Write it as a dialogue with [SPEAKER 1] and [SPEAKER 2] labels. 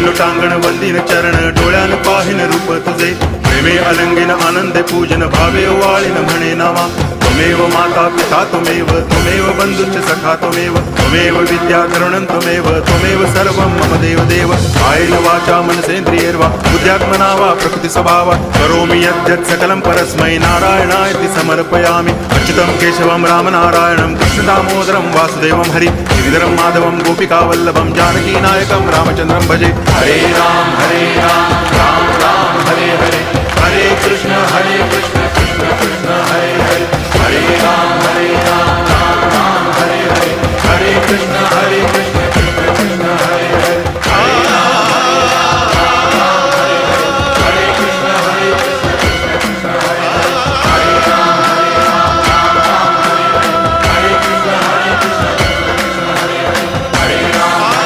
[SPEAKER 1] लोटांगण वंदिन चरण डोळ्यान पाहिन रूप तुझे प्रेमे अलंगिन आनंद पूजन भावे वाळीन म्हणे नावा त्वमेव माता पिता त्वमेव बंधुश्च सखा त्वमेव विद्या करुणं त्वमेव सर्वं मम देव कायेन वाचा मनसेन्द्रियैर्वा बुद्ध्यात्मना वा प्रकृति स्वभावा करोमि यद्यत् सकलं परस्मै नारायणायति समर्पयामि अच्युतं केशवं रामनारायणं कृष्णदामोदरं वासुदेवं हरि गिरिधरं माधवं गोपिकावल्लभं जानकीनायकं रामचन्द्रं भजे हरे राम राम राम हरे हरे हरे कृष्ण कृष्ण कृष्ण हरे हरे हरे राम राम राम हरे हरे हरे कृष्ण